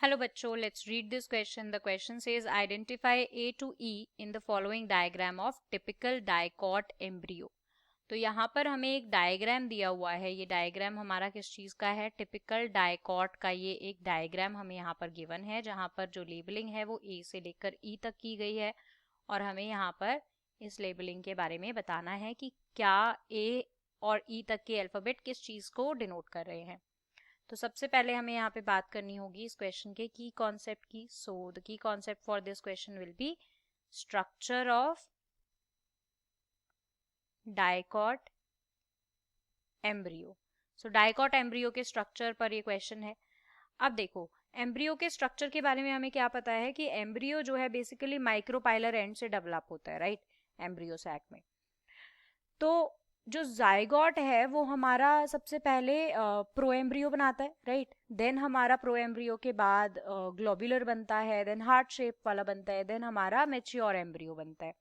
Hello बच्चों, let's read this question. The question says identify A to E in the following diagram of typical dicot embryo. तो यहाँ पर हमें एक diagram दिया हुआ है. ये डायग्राम हमारा किस चीज़ का है? टिपिकल डायकॉट का ये एक डायग्राम हमें यहाँ पर गिवन है, जहाँ पर जो लेबलिंग है वो ए से लेकर ई तक की गई है और हमें यहाँ पर इस लेबलिंग के बारे में बताना है कि क्या ए और ई तक के अल्फाबेट किस चीज़ को डिनोट कर रहे हैं. तो सबसे पहले हमें यहाँ पे बात करनी होगी इस क्वेश्चन के की कॉन्सेप्ट की. So the key concept for this question will B structure of dicot embryo. So dicot embryo के स्ट्रक्चर पर ये क्वेश्चन है. अब देखो, एम्ब्रियो के स्ट्रक्चर के बारे में हमें क्या पता है कि एम्ब्रियो जो है बेसिकली माइक्रोपाइलर एंड से डेवलप होता है, राइट, एम्ब्रियो सैक में. तो जो जाइगोट है वो हमारा सबसे पहले प्रोएम्ब्रियो बनाता है, राइट. देन हमारा प्रोएम्ब्रियो के बाद ग्लोबुलर बनता है, देन हार्ट शेप वाला बनता है, देन हमारा मैच्योर एम्ब्रियो बनता है.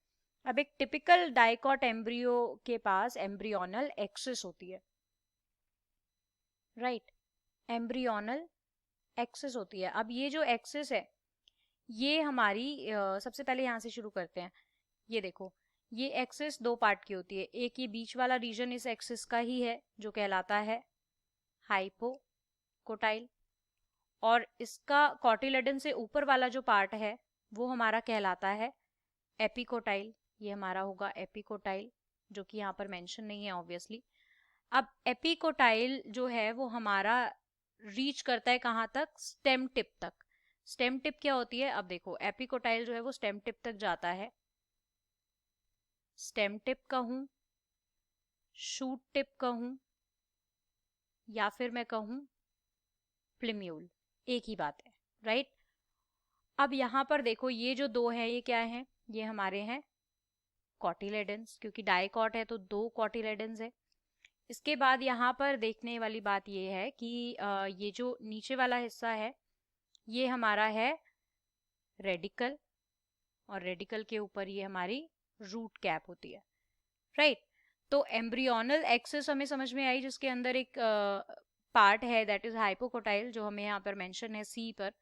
अब एक टिपिकल डाइकॉट एम्ब्रियो के पास एम्ब्रियोनल एक्सिस होती है, राइट. एम्ब्रियोनल एक्सिस होती है. अब ये जो एक्सिस है ये हमारी सबसे पहले यहाँ से शुरू करते हैं. ये देखो, ये एक्सिस दो पार्ट की होती है. एक ये बीच वाला रीजन इस एक्सिस का ही है जो कहलाता है हाइपोकोटाइल, और इसका कॉटिलेडन से ऊपर वाला जो पार्ट है वो हमारा कहलाता है एपिकोटाइल. ये हमारा होगा एपिकोटाइल, जो कि यहाँ पर मेंशन नहीं है ऑब्वियसली. अब एपिकोटाइल जो है वो हमारा रीच करता है कहाँ तक? स्टेम टिप तक. स्टेम टिप क्या होती है? अब देखो, एपिकोटाइल जो है वो स्टेम टिप तक जाता है. स्टेम टिप कहूं, शूट टिप कहूं, या फिर मैं कहूं प्लिम्यूल, एक ही बात है, राइट. अब यहां पर देखो, ये जो दो हैं ये क्या हैं? ये हमारे हैं कॉटिलेडन्स, क्योंकि डाइकॉट है तो दो कॉटिलेडन्स है. इसके बाद यहाँ पर देखने वाली बात ये है कि ये जो नीचे वाला हिस्सा है ये हमारा है रेडिकल, और रेडिकल के ऊपर ये हमारी रूट कैप होती है, राइट. तो एम्ब्रियोनल एक्सिस हमें समझ में आई, जिसके अंदर एक पार्ट है दैट इज हाइपोकोटाइल, जो हमें यहाँ पर मेंशन है सी पर.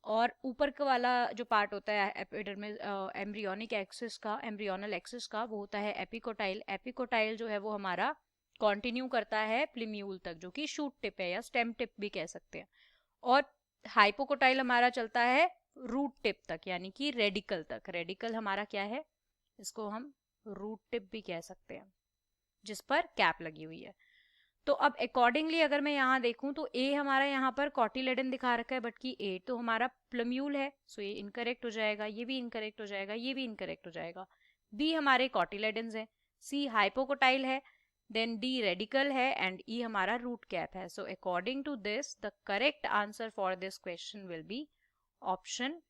और ऊपर का वाला जो पार्ट होता है एपिडर्मिस एम्ब्रियोनिक एक्सिस का, एम्ब्रियोनल एक्सिस का, वो होता है एपिकोटाइल. एपिकोटाइल जो है वो हमारा कंटिन्यू करता है प्लिम्यूल तक, जो कि शूट टिप है या स्टेम टिप भी कह सकते हैं. और हाइपोकोटाइल हमारा चलता है रूट टिप तक, यानी कि रेडिकल तक. रेडिकल हमारा क्या है? इसको हम रूट टिप भी कह सकते हैं, जिस पर कैप लगी हुई है. तो अब अकॉर्डिंगली अगर मैं यहाँ देखूं तो ए हमारा यहाँ पर कॉटिलेडन दिखा रखा है, बट की ए तो हमारा प्लम्यूल है. सो ये इनकरेक्ट हो जाएगा, ये भी इनकरेक्ट हो जाएगा, ये भी इनकरेक्ट हो जाएगा. बी हमारे कॉटिलेडन्स है, सी हाइपोकोटाइल है, देन डी रेडिकल है, एंड ई हमारा रूट कैप है. So according to this the correct answer for this question will be option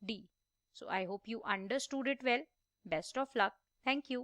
D. So I hope you understood it well. Best of luck. Thank you.